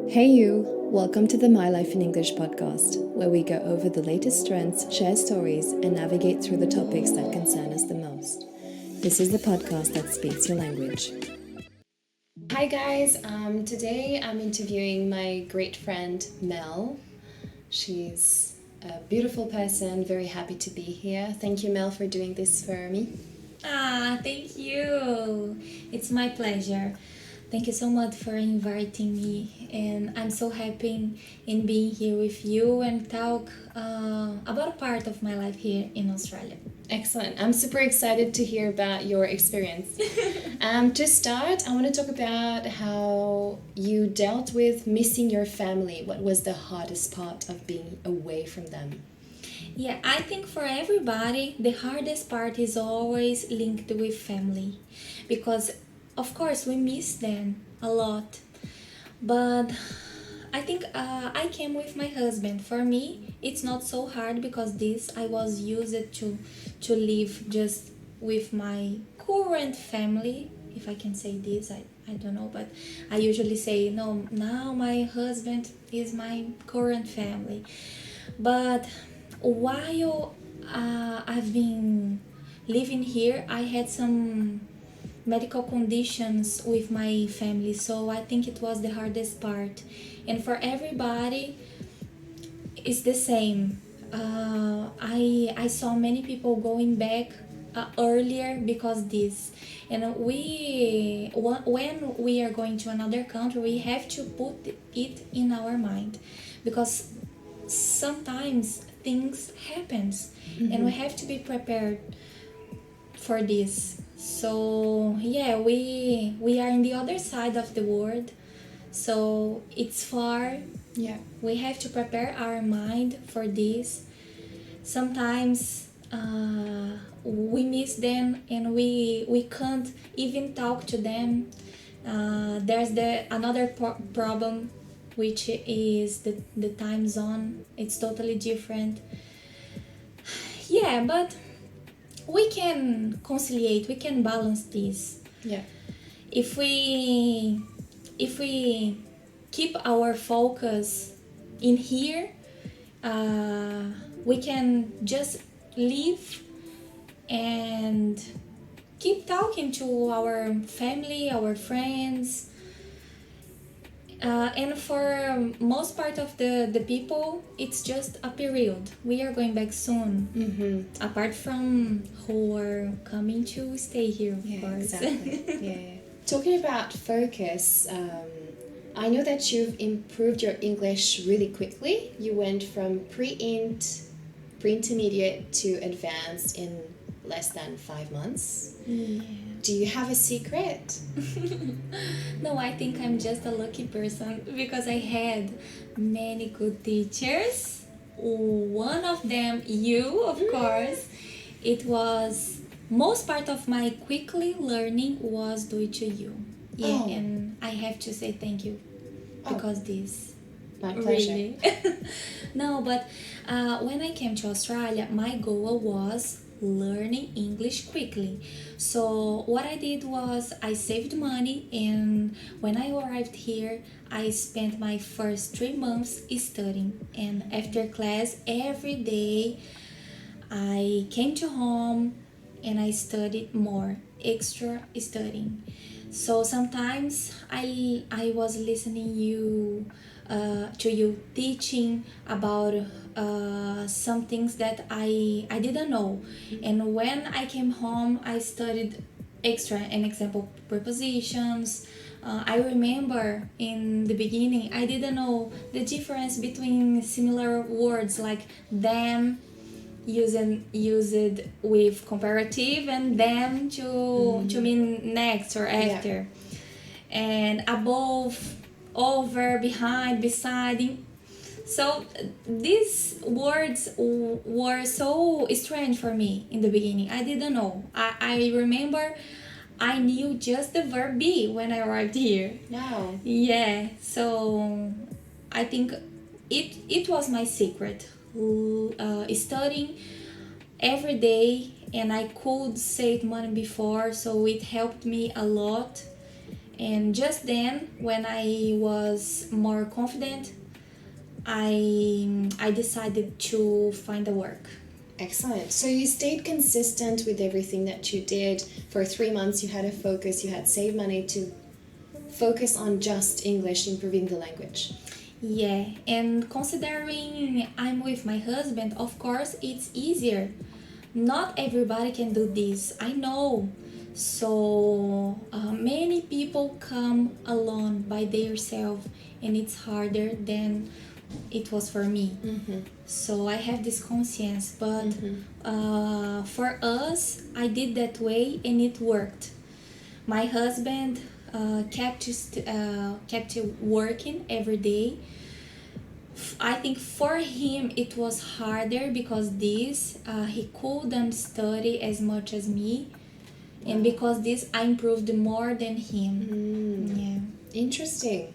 Hey you, welcome to the My Life in English podcast, where we go over the latest trends, share stories, and navigate through the topics that concern us the most. This is the podcast that speaks your language. Hi guys, today I'm interviewing my great friend Mel. She's a beautiful person, very happy to be here. Thank you, Mel, for doing this for me. Thank you. It's my pleasure. Thank you so much for inviting me, and I'm so happy in being here with you and talk about a part of my life here in Australia. Excellent. I'm super excited to hear about your experience. To start, I want to talk about how you dealt with missing your family. What was the hardest part of being away from them? Yeah, I think for everybody, the hardest part is always linked with family because, of course, we miss them a lot. But I think I came with my husband. For me, it's not so hard because this I was used to live just with my current family. If I can say this, I don't know, but I usually say no. Now my husband is my current family, but while I've been living here, I had some medical conditions with my family, so I think it was the hardest part. And for everybody, it's the same. I saw many people going back earlier because this, and when we are going to another country, we have to put it in our mind because sometimes things happens and we have to be prepared for this. So yeah, we are in the other side of the world, so it's far. Yeah. We have to prepare our mind for this. Sometimes we miss them and we can't even talk to them. There's the another problem, which is the time zone. It's totally different. Yeah, but we can conciliate, we can balance this. Yeah. If we keep our focus in here, we can just live and keep talking to our family, our friends. And for most part of the people, it's just a period. We are going back soon. Apart from who are coming to stay here, of course. Exactly. Yeah. Talking about focus, I know that you've improved your English really quickly. You went from pre-intermediate to advanced in less than 5 months. Yeah. Do you have a secret? No, I think I'm just a lucky person because I had many good teachers. One of them, you, of course. It was most part of my quickly learning was due to you. Yeah, Oh. and I have to say thank you because this. My pleasure. Really. No, but when I came to Australia, my goal was learning English quickly. So what I did was I saved money, and when I arrived here, I spent my first 3 months studying. And after class, every day I came to home and I studied more, extra studying. So sometimes I was listening to you teaching about some things that I didn't know, and when I came home I studied extra. An example, prepositions. I remember in the beginning I didn't know the difference between similar words like them used with comparative and them to mean next or after. And above, over, behind, beside. So these words were so strange for me in the beginning. I didn't know. I remember I knew just the verb be when I arrived here. No. Yeah, so I think it was my secret. Studying every day, and I could save money before, so it helped me a lot. And just then, when I was more confident, I decided to find a work. Excellent. So you stayed consistent with everything that you did. For 3 months, you had a focus, you had saved money to focus on just English, improving the language. Yeah, and considering I'm with my husband, of course it's easier. Not everybody can do this, I know. So many people come alone by themselves, and it's harder than it was for me. So I have this conscience, but for us, I did that way and it worked. My husband kept working every day. I think for him it was harder because he couldn't study as much as me, and because this I improved more than him. Yeah. Interesting.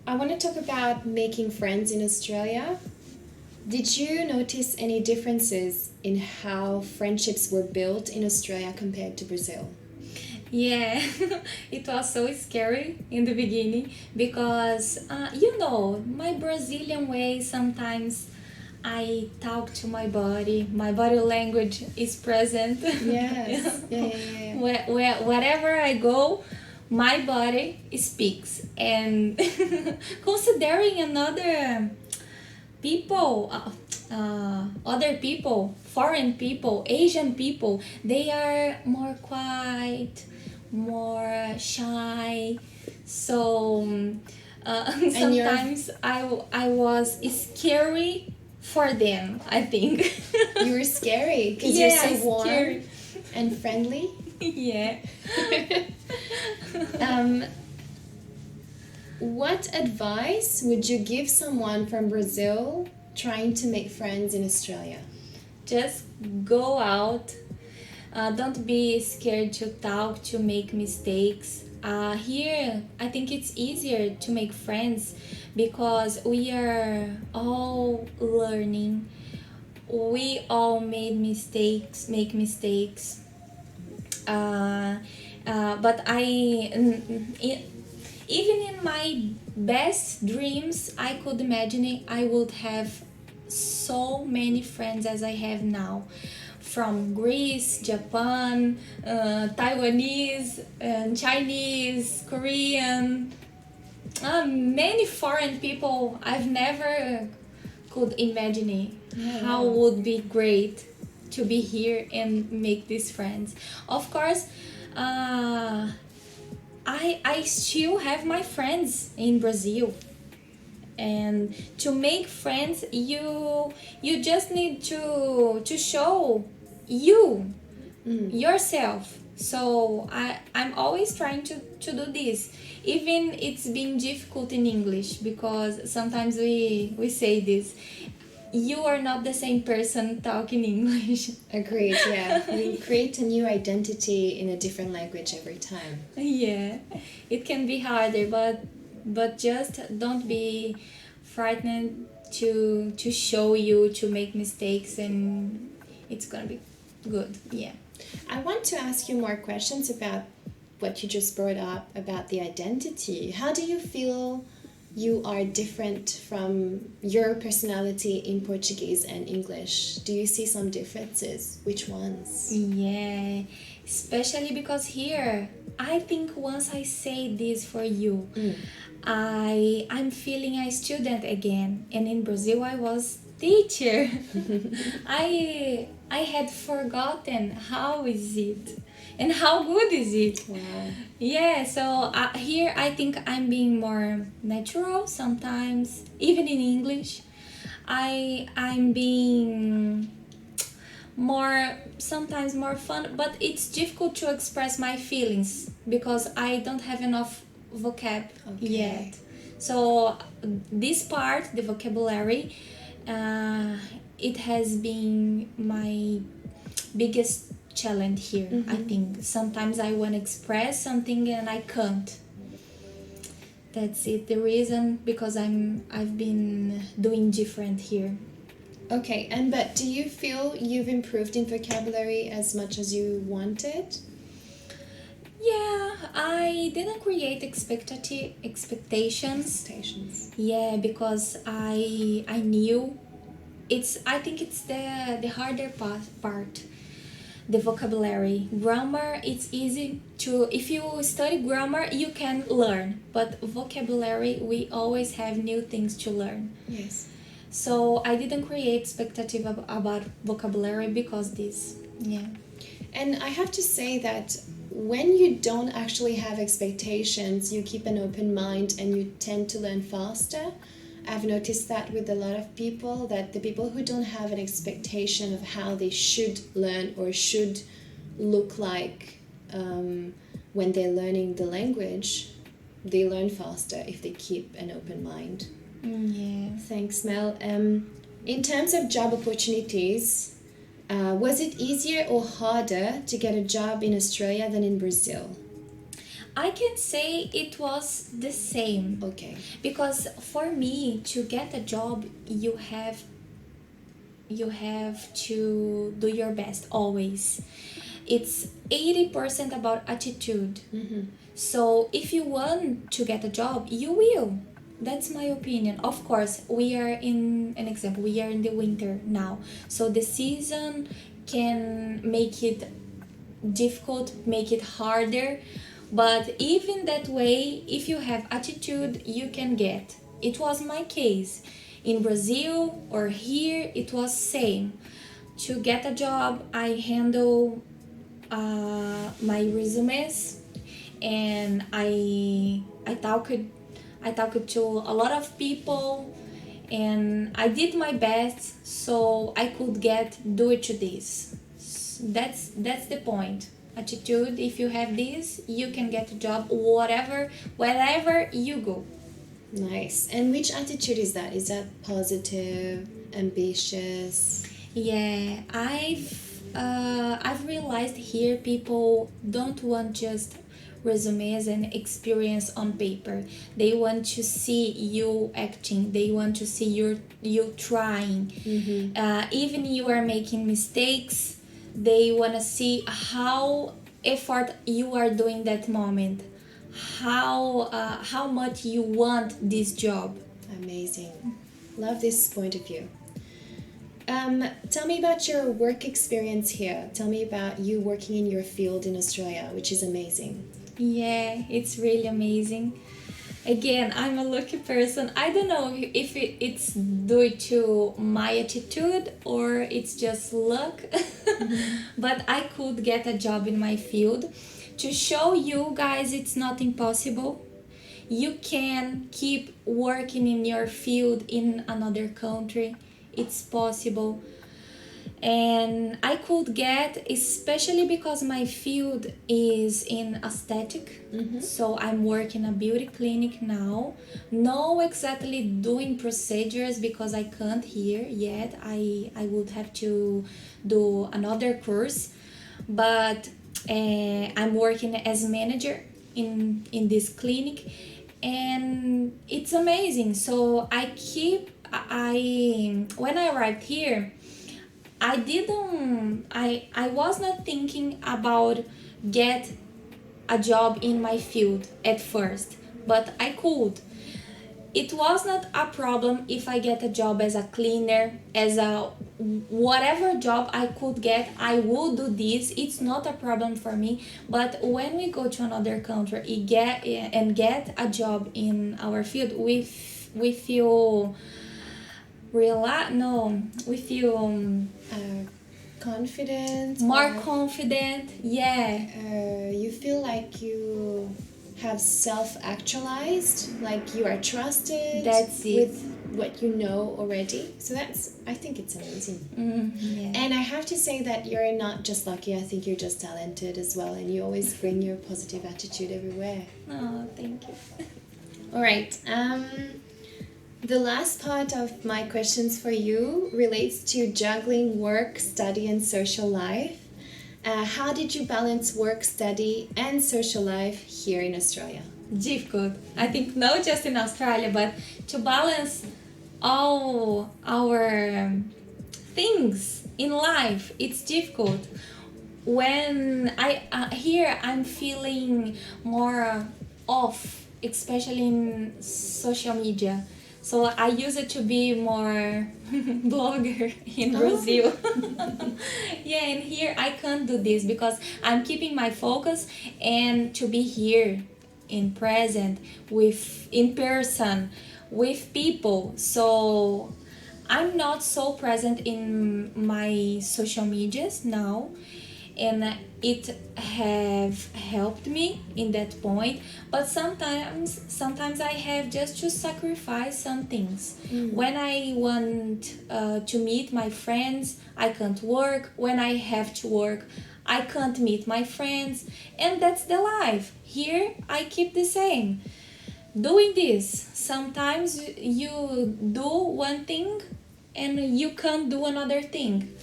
I want to talk about making friends in Australia. Did you notice any differences in how friendships were built in Australia compared to Brazil? Yeah, it was so scary in the beginning because, my Brazilian way, sometimes I talk to my body language is present. Yes. Yeah. Wherever I go, my body speaks. And considering other people, foreign people, Asian people, they are more quiet, more shy. So sometimes I was scary for them, I think. You were scary because Yeah, you're so warm scary. and friendly. Yeah. What advice would you give someone from Brazil trying to make friends in Australia? Just go out. Don't be scared to talk, to make mistakes. Here, I think it's easier to make friends because we are all learning. We all make mistakes. But even in my best dreams, I could imagine I would have so many friends as I have now, from Greece, Japan, Taiwanese, Chinese, Korean, many foreign people. I've never could imagine how would be great to be here and make these friends. Of course, I still have my friends in Brazil, and to make friends you just need to show yourself. So I'm always trying to do this, even it's been difficult in English, because sometimes we say this: you are not the same person talking English. Agreed, yeah. You create a new identity in a different language every time. Yeah, it can be harder, but just don't be frightened to show you, to make mistakes, and it's gonna be good. Yeah. I want to ask you more questions about what you just brought up about the identity. How do you feel you are different from your personality in Portuguese and English? Do you see some differences? Which ones? Yeah, especially because here, I think once I say this for you, I'm feeling a student again, and in Brazil I was teacher. I had forgotten how is it and how good is it. Wow. Yeah, so here I think I'm being more natural sometimes, even in English. I'm being sometimes more fun, but it's difficult to express my feelings because I don't have enough vocab yet. So this part, the vocabulary, it has been my biggest challenge here. I think sometimes I want to express something and I can't. That's it, the reason, because I've been doing different here. Okay, but do you feel you've improved in vocabulary as much as you wanted? Yeah, I didn't create expectations. Stations. Yeah, because I knew it's. I think it's the harder part. The vocabulary, grammar. It's easy to. If you study grammar, you can learn. But vocabulary, we always have new things to learn. Yes. So I didn't create expectative about vocabulary because this. Yeah. And I have to say that when you don't actually have expectations, you keep an open mind and you tend to learn faster. I've noticed that with a lot of people, that the people who don't have an expectation of how they should learn or should look like when they're learning the language, they learn faster if they keep an open mind. Yeah. Thanks, Mel. In terms of job opportunities, was it easier or harder to get a job in Australia than in Brazil? I can say it was the same. Okay. Because for me to get a job, you have to do your best always. It's 80% about attitude. So if you want to get a job, you will. That's my opinion. Of course, we are in an example. We are in the winter now, so the season can make it difficult, make it harder. But even that way, if you have attitude, you can get. It was my case. In Brazil or here, it was same. To get a job, I handle my resumes, and I talked to a lot of people, and I did my best so I could do it to this. That's the point. Attitude. If you have this, you can get a job wherever you go. Nice. And which attitude is that? Is that positive, ambitious? Yeah, I've realized here people don't want just resumes and experience on paper. They want to see you acting. They want to see you trying. Even you are making mistakes, they want to see how effort you are doing that moment, how much you want this job. Amazing. Love this point of view. Tell me about your work experience here. Tell me about you working in your field in Australia, which is amazing. Yeah, it's really amazing. Again, I'm a lucky person. I don't know if it's due to my attitude or it's just luck, but I could get a job in my field. To show you guys it's not impossible. You can keep working in your field in another country. It's possible. And I could get, especially because my field is in aesthetic, so I'm working a beauty clinic now. No exactly doing procedures because I can't here yet. I would have to do another course, but I'm working as manager in this clinic, and it's amazing. So I when I arrived here, I was not thinking about get a job in my field at first, but I could. It was not a problem if I get a job as a cleaner, as a whatever job I could get, I will do this. It's not a problem for me. But when we go to another country get a job in our field, we feel we feel Confident. more confident. Yeah, You feel like you have self-actualized, like you are trusted. That's it. With what you know already. So I think it's amazing. yeah. And I have to say that you're not just lucky. I think you're just talented as well, and you always bring your positive attitude everywhere. Oh, thank you. All right. The last part of my questions for you relates to juggling work, study, and social life. How did you balance work, study, and social life here in Australia? Difficult. I think not just in Australia, but to balance all our things in life, it's difficult. when I here I'm feeling more off, especially in social media. So I used to be more blogger in Brazil. Yeah, and here I can't do this because I'm keeping my focus and to be here in present with in person with people. So I'm not so present in my social medias now, and it have helped me in that point, but sometimes I have just to sacrifice some things. When I want to meet my friends, I can't work. When I have to work, I can't meet my friends, and that's the life. Here I keep the same doing this. Sometimes you do one thing and you can't do another thing.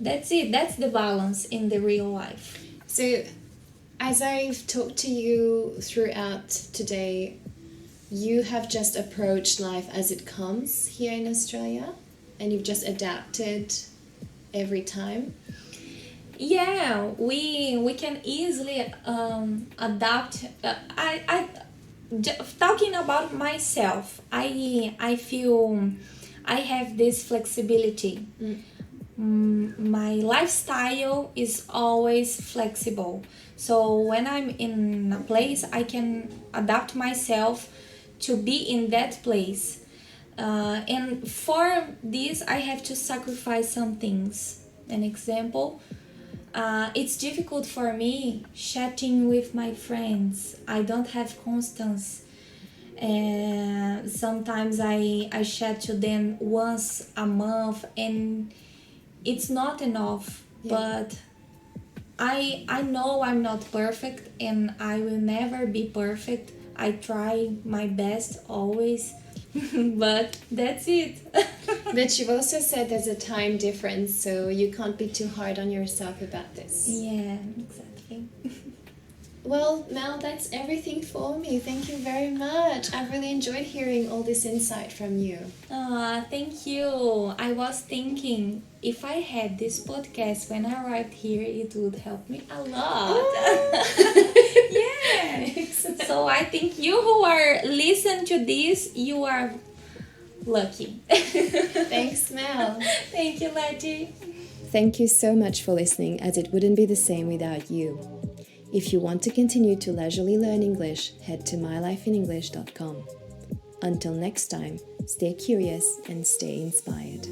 That's it. That's the balance in the real life. So, as I've talked to you throughout today, you have just approached life as it comes here in Australia, and you've just adapted every time. Yeah, we can easily adapt. Talking about myself, I feel I have this flexibility. My lifestyle is always flexible. So when I'm in a place, I can adapt myself to be in that place. And for this, I have to sacrifice some things. An example, it's difficult for me chatting with my friends. I don't have constance. And sometimes I chat to them once a month, and it's not enough. But I know I'm not perfect, and I will never be perfect. I try my best always. But that's it. But you've also said there's a time difference, so you can't be too hard on yourself about this. Yeah, exactly. Well, Mel, that's everything for me. Thank you very much. I've really enjoyed hearing all this insight from you. Thank you. I was thinking if I had this podcast when I arrived here, it would help me a lot. Yeah. So I think you who are listening to this, you are lucky. Thanks, Mel. Thank you, Letty. Thank you so much for listening, as it wouldn't be the same without you. If you want to continue to leisurely learn English, head to mylifeinenglish.com. Until next time, stay curious and stay inspired.